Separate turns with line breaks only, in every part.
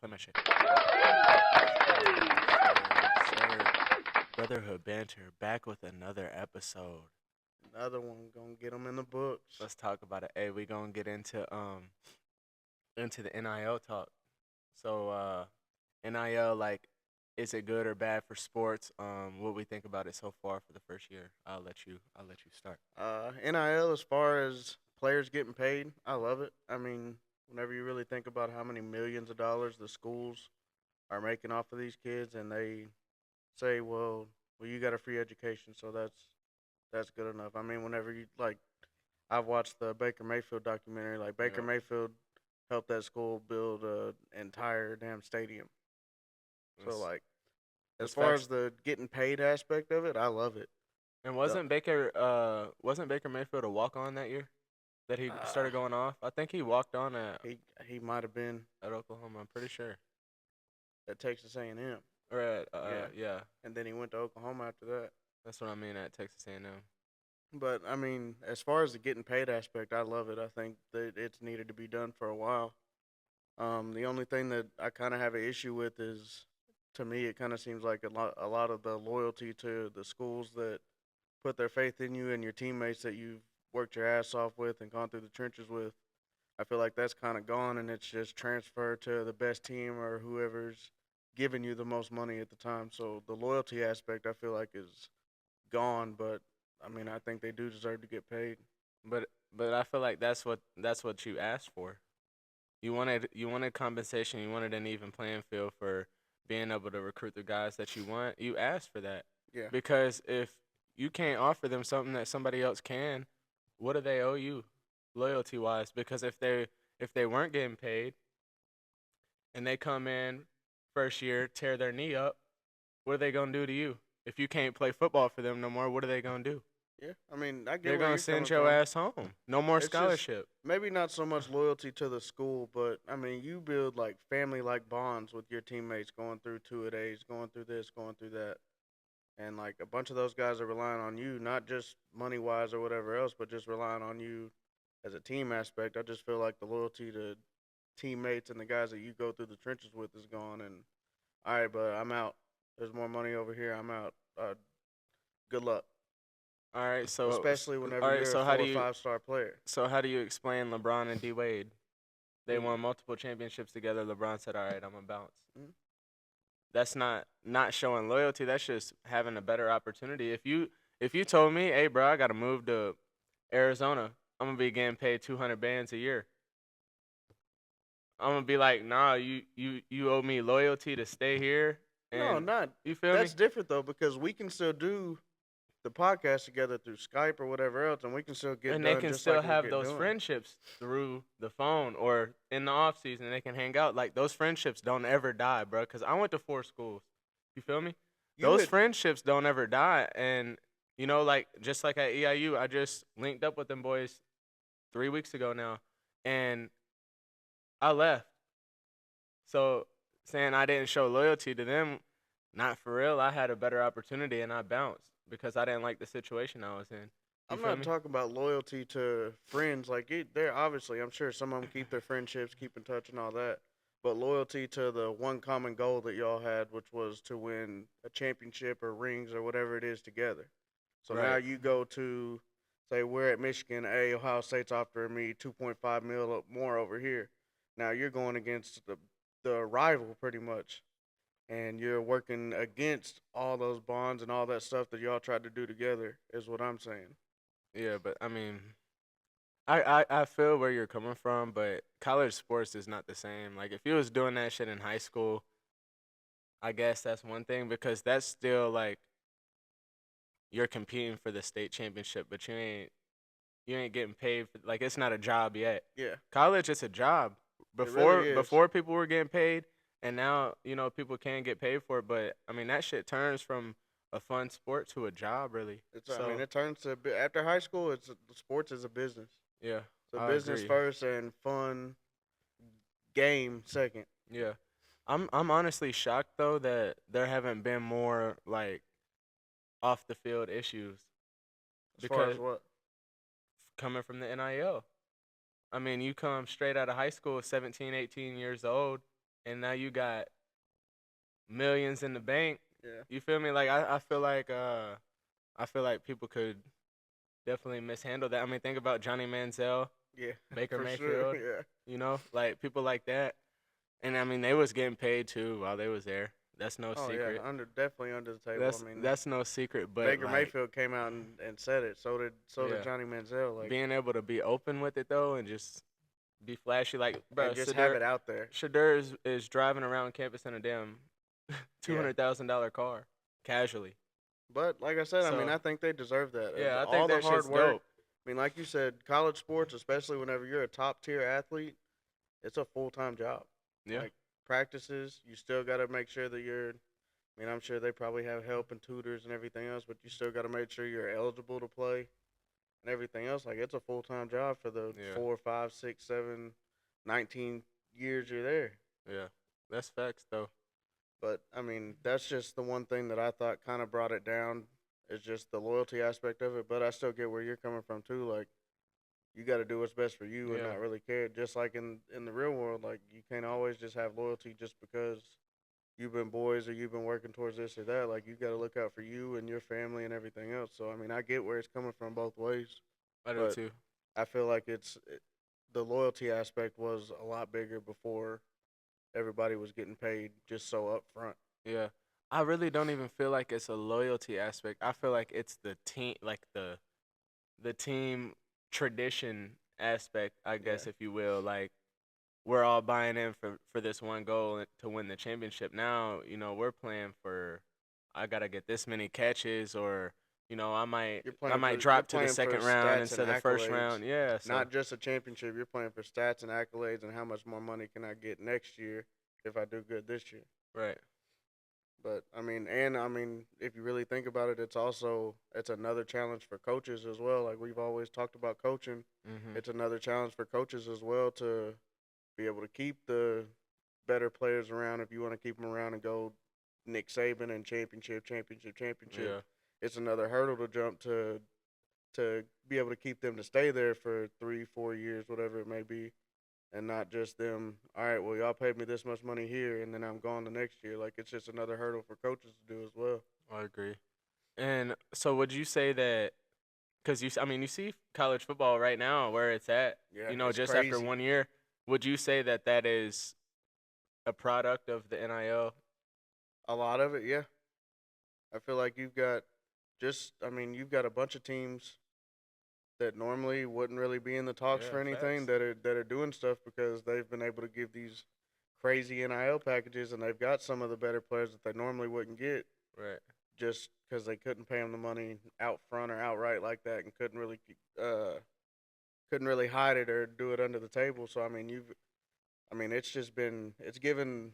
Clap my shit. Sir, Brotherhood Banter back with another episode.
Another one gonna get them in the books.
Let's talk about it. Hey, we gonna get into the NIL talk. So NIL, like, is it good or bad for sports? What we think about it so far for the first year. I'll let you start.
NIL, as far as players getting paid, I love it. I mean, whenever you really think about how many millions of dollars the schools are making off of these kids, and they say, well, you got a free education, so that's good enough. I mean, whenever you like, I've watched the Baker Mayfield documentary. Like Baker
Yeah.
Mayfield helped that school build an entire damn stadium. So like, as
That's
far
facts.
as the getting paid aspect of it, I love it.
And wasn't Baker Mayfield a walk on that year that he
Uh,
started going off? I think he walked on at
he might have been
Oklahoma. I'm pretty sure.
at Texas A&M.
Or at yeah,
And then he went to Oklahoma after that.
that's what I mean at Texas A&M.
But I mean, as far as the getting paid aspect, I love it. I think that it's needed to be done for a while. The only thing that I kind of have an issue with is, to me, it kind of seems like a lot of the loyalty to the schools that put their faith in you and your teammates that you've worked your ass off with and gone through the trenches with. I feel like that's kind of gone, and it's just transferred to the best team or whoever's giving you the most money at the time. So the loyalty aspect, I feel like, is gone. But I mean, I think they do deserve to get paid.
But I feel like that's what you asked for. You wanted compensation. You wanted an even playing field for being able to recruit the guys that you want. You asked for that
Yeah.
because if you can't offer them something that somebody else can, what do they owe you, loyalty wise? Because if they weren't getting paid and they come in first year, tear their knee up, what are they gonna do to you? If you can't play football for them no more, what are they gonna do?
Yeah. I mean, I get
They're
where
gonna
you're coming
send your
from.
ass home. No more
It's just
scholarship.
maybe not so much loyalty to the school, but I mean, you build like family like bonds with your teammates going through two a days, going through this, going through that. And like a bunch of those guys are relying on you, not just money wise or whatever else, but just relying on you as a team aspect. I just feel like the loyalty to teammates and the guys that you go through the trenches with is gone. And all right, but I'm out. There's more money over here. I'm out. Good luck,
All right, so
especially
all
whenever
right,
you're a
so how
4
do
or
you
5 star player.
so how do you explain LeBron and D Wade? They
Mm.
won multiple championships together. LeBron said, "All right, I'm gonna bounce."
Mm.
That's not showing loyalty. That's just having a better opportunity. If you told me, "Hey, bro, I gotta move to Arizona. I'm gonna be getting paid 200 bands a year," I'm gonna be like, "Nah, you owe me loyalty to stay here."
No,
And
not.
you feel me?
That's different though because we can still do the podcast together through Skype or whatever else, and we can still get
And they
done
can
just
still
like we're
have
getting
those
doing.
friendships through the phone or in the off season. They can hang out. Like those friendships don't ever die, bro. Cause I went to 4 schools. You feel me?
You
Those
would,
friendships don't ever die. And like just like at EIU, I just linked up with them boys 3 weeks ago now, and I left. So saying I didn't show loyalty to them, not for real. I had a better opportunity and I bounced because I didn't like the situation I was in. You
I'm
feel
not
me?
talking about loyalty to friends. Like they're obviously, I'm sure some of them keep their friendships, keep in touch, and all that. But loyalty to the one common goal that y'all had, which was to win a championship or rings or whatever it is together. So now
Right.
you go to, say, we're at Michigan. Hey, Ohio State's offering me 2.5 mil more over here. Now you're going against the rival pretty much, and you're working against all those bonds and all that stuff that y'all tried to do together. Is what I'm saying.
Yeah, but I mean, I feel where you're coming from, but college sports is not the same. Like if you was doing that shit in high school, I guess that's one thing because that's still like you're competing for the state championship, but you ain't getting paid for, like it's not a job yet.
Yeah,
College it's a job.
it really
Before
is.
before people were getting paid and now, people can get paid for it, but I mean that shit turns from a fun sport to a job really.
It's. I mean,
So,
it turns to after high school. Sports is a business.
yeah,
It's a
I
business
agree.
first and fun game second.
Yeah. I'm honestly shocked though that there haven't been more like off the field issues
As far
because
as what?
coming from the NIL. I mean, you come straight out of high school, 17, 18 years old, and now you got millions in the bank.
Yeah.
You feel me? Like I feel like people could definitely mishandle that. I mean, think about Johnny Manziel,
Yeah.
Baker
For sure.
Mayfield.
Yeah.
You know, like people like that. And I mean, they was getting paid too while they was there. That's no
Oh yeah.
secret.
Definitely under the table.
That's
I mean,
that's no secret. But
Baker
like,
Mayfield came out and said it. So did
yeah,
Johnny Manziel. Like,
being able to be open with it though, and just be flashy, like, bro,
and just have it out there.
Shadur is driving around campus in a damn
Yeah.
$200,000 car, casually.
But like I said, I mean,
So
I think they deserve that.
yeah, I think
All the
that
hard
shit's
work.
dope.
I mean, like you said, college sports, especially whenever you're a top tier athlete, it's a full time job.
Yeah,
Like practices, you still got to make sure that you're. I mean, I'm sure they probably have help and tutors and everything else, but you still got to make sure you're eligible to play and everything else. Like it's a full time job for the
yeah,
4, 5, 6, 7, 19 years you're there.
yeah. That's facts though.
But I mean, that's just the one thing that I thought kind of brought it down is just the loyalty aspect of it. But I still get where you're coming from too. Like you got to do what's best for you and
Yeah,
not really care. Just like in the real world, like you can't always just have loyalty just because you've been boys or you've been working towards this or that. Like you got to look out for you and your family and everything else. So I mean, I get where it's coming from both ways,
I do
but
too.
I feel like the loyalty aspect was a lot bigger before everybody was getting paid just so upfront.
Yeah, I really don't even feel like it's a loyalty aspect. I feel like it's the team, like the team tradition aspect, I
Yeah.
guess, if you will. Like we're all buying in for this one goal to win the championship. Now, we're playing for I gotta get this many catches, or I might
You're
drop to the
playing for
second round
stats and
instead of the first
accolades,
round. Yeah, so
not just a championship. You're playing for stats and accolades and how much more money can I get next year if I do good this year.
right.
But I mean, if you really think about it, it's another challenge for coaches as well. Like we've always talked about coaching,
Mhm.
it's another challenge for coaches as well to be able to keep the better players around. If you want to keep them around and go Nick Saban and championship,
Yeah.
it's another hurdle to jump to be able to keep them to stay there for 3, 4 years, whatever it may be, and not just them. All right, well, y'all paid me this much money here, and then I'm gone the next year. Like it's just another hurdle for coaches to do as well.
I agree. And so would you say that cuz I mean, you see college football right now where it's at,
Yeah, it's
just after
crazy.
1 year, would you say that that is a product of the NIL?
A lot of it, yeah. I feel like you've got a bunch of teams that normally wouldn't really be in the talks
Yeah,
for anything
facts.
that are doing stuff because they've been able to give these crazy NIL packages and they've got some of the better players that they normally wouldn't get
Right.
just because they couldn't pay them the money out front or outright like that and couldn't really hide it or do it under the table. So I mean it's just been it's given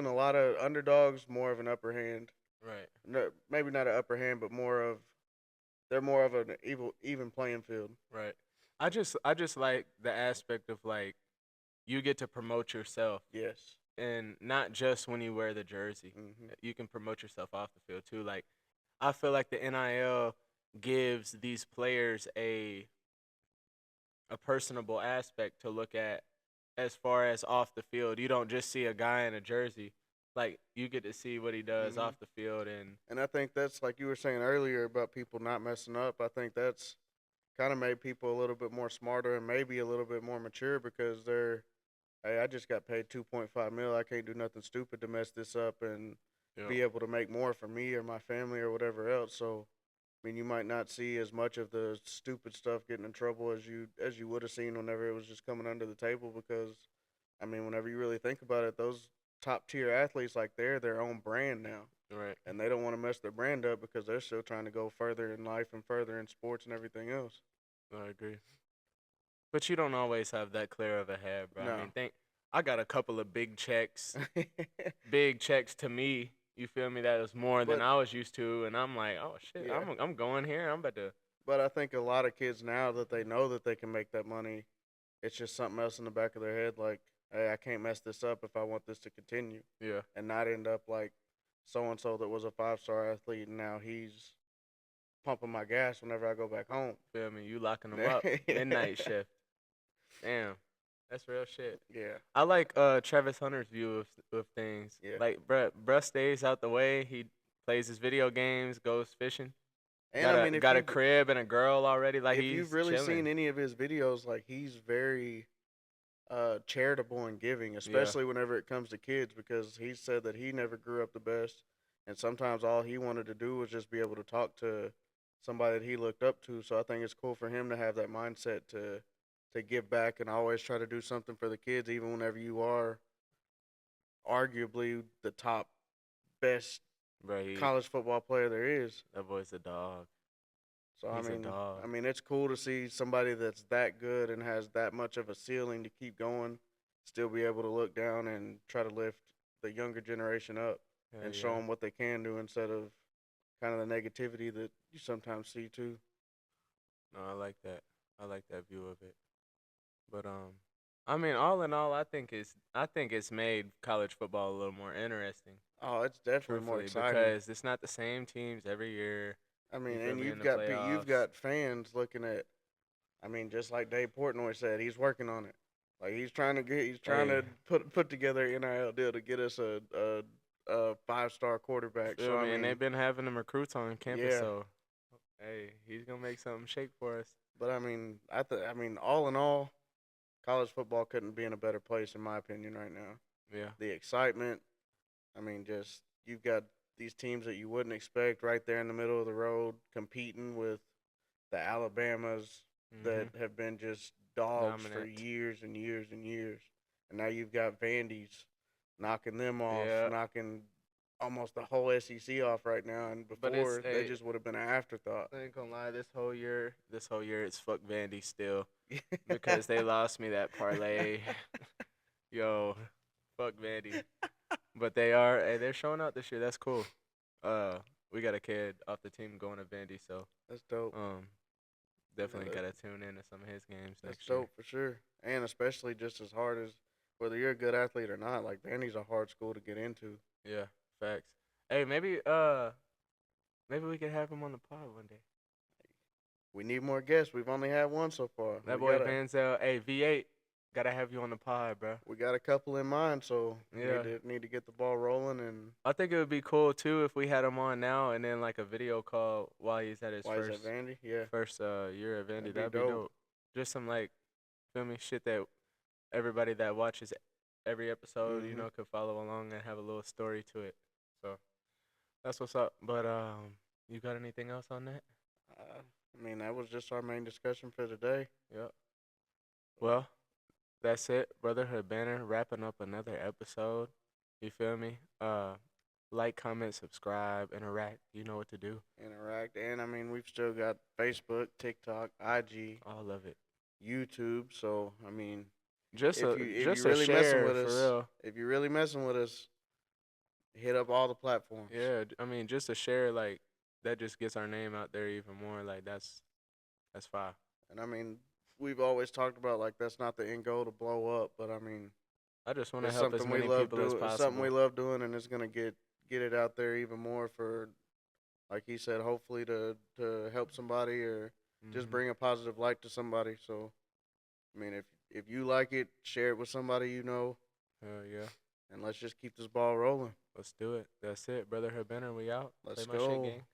a lot of underdogs more of an upper hand.
Right.
No, maybe not an upper hand, but they're more of an even playing field.
Right. I just like the aspect of like you get to promote yourself,
Yes.
and not just when you wear the jersey.
Mhm.
You can promote yourself off the field too. Like I feel like the NIL gives these players a personable aspect to look at as far as off the field. You don't just see a guy in a jersey. Like you get to see what he does
Mhm.
off the field, and
And I think that's like you were saying earlier about people not messing up. I think that's kind of made people a little bit more smarter and maybe a little bit more mature because hey, I just got paid 2.5 mil. I can't do nothing stupid to mess this up and
yeah,
be able to make more for me or my family or whatever else. So, I mean, you might not see as much of the stupid stuff getting in trouble as you would have seen whenever it was just coming under the table because, I mean, whenever you really think about it, those top tier athletes like they're their own brand now
right.
and they don't want to mess their brand up because they're still trying to go further in life and further in sports and everything else.
I agree. But you don't always have that clear of a head, bro. I
No.
mean, think I got a couple of big checks to me. You feel me? That was more than
but
I was used to, and I'm like, oh shit,
yeah,
I'm going here. I'm about to.
but I think a lot of kids now that they know that they can make that money, it's just something else in the back of their head like, hey, I can't mess this up if I want this to continue
Yeah,
and not end up like so and so that was a 5-star athlete and now he's pumping my gas whenever I go back home.
feel me? You locking them up. Midnight shift. Damn. That's real shit.
Yeah,
I like Travis Hunter's view of things.
yeah.
Like, bruh stays out the way. He plays his video games, goes fishing.
And
Got
I
a
mean, if
got a
you've
crib and a girl already. Like
if you've
he's
really seen
chilling.
any of his videos, like he's very charitable and giving,
Yeah,
especially whenever it comes to kids, because he said that he never grew up the best, and sometimes all he wanted to do was just be able to talk to somebody that he looked up to. So I think it's cool for him to have that mindset to give back and always try to do something for the kids, even whenever you are arguably the top best
bro.
college football player there is.
That boy's a dog.
So
He's a dog.
I mean, it's cool to see somebody that's that good and has that much of a ceiling to keep going, still be able to look down and try to lift the younger generation up
Hell
and show
yeah.
them what they can do instead of kind of the negativity that you sometimes see too.
No, I like that. I like that view of it. But I mean, all in all, I think it's made college football a little more interesting.
Oh, it's definitely more
Truthfully,
exciting.
because it's not the same teams every year.
I
You
mean,
feel
and
me in
you've
the
got you've
playoffs.
got fans looking at. I mean, just like Dave Portnoy said, he's working on it. Like he's trying
Hey,
to put together an NIL deal to get us a 5-star quarterback. So
feel
I
me, and
mean,
they've been having them recruits on campus,
yeah.
so hey, he's gonna make something shake for us.
But I mean, I mean, all in all, college football couldn't be in a better place in my opinion right now.
Yeah.
The excitement. I mean, just you've got these teams that you wouldn't expect right there in the middle of the road competing with the Alabamas that
Mhm.
have been just dogs for
Dominant.
years and years and years. And now you've got Vandy's knocking them off,
Yeah.
knocking almost the whole SEC off right now. And
But it's
before, they
a.
just would have been an afterthought.
I ain't gonna lie. This whole year, it's fuck Vandy still because they lost me that parlay. Yo, fuck Vandy. But hey, they're showing out this year. That's cool. Uh, we got a kid off the team going to Vandy, so
That's dope.
um,
Yeah,
definitely gotta tune in to some of his games
that's
next year.
dope for sure. And especially just as hard as whether you're a good athlete or not, like Vandy's a hard school to get into.
Yeah, facts. Hey, maybe we could have him on the pod one day.
We need more guests. We've only had one so far.
That boy Vanzel. Hey, V8, gotta have you on the pod, bro.
We got a couple in mind, so
Yeah.
need to get the ball rolling and
I think it would be cool too if we had him on now and then like a video call while he's at his
why is that Vandy? Yeah.
first year at Vandy.
That'd be
That'd be
dope.
dope. Just some like feel me shit that everybody that watches every episode,
Mhm.
could follow along and have a little story to it. So that's what's up. But you got anything else on that?
I mean, that was just our main discussion for today.
Yep. Well, that's it, Brotherhood Banner, wrapping up another episode. You feel me? Like, comment, subscribe, interact. You know what to do.
Interact, and I mean, we've still got Facebook, TikTok, IG,
All of it.
YouTube. So I mean,
Just a
if you
just a
really messing
share
with
for
us,
real.
if you're really messing with us, hit up all the platforms.
Yeah, I mean, just a share like that just gets our name out there even more. Like that's fine.
And I mean, we've always talked about like that's not the end goal to blow up, but I mean,
I just want to
it's
help as
something we
many
love
people as
doing. It's something we
possible.
love doing, and it's gonna get it out there even more for, like he said, hopefully to help somebody or just
Mhm.
bring a positive light to somebody. So, I mean, if you like it, share it with somebody you know,
Hell yeah.
and let's just keep this ball rolling.
Let's do it. That's it. Brotherhood Banner, we out. Play
Let's
my shit,
go.
gang.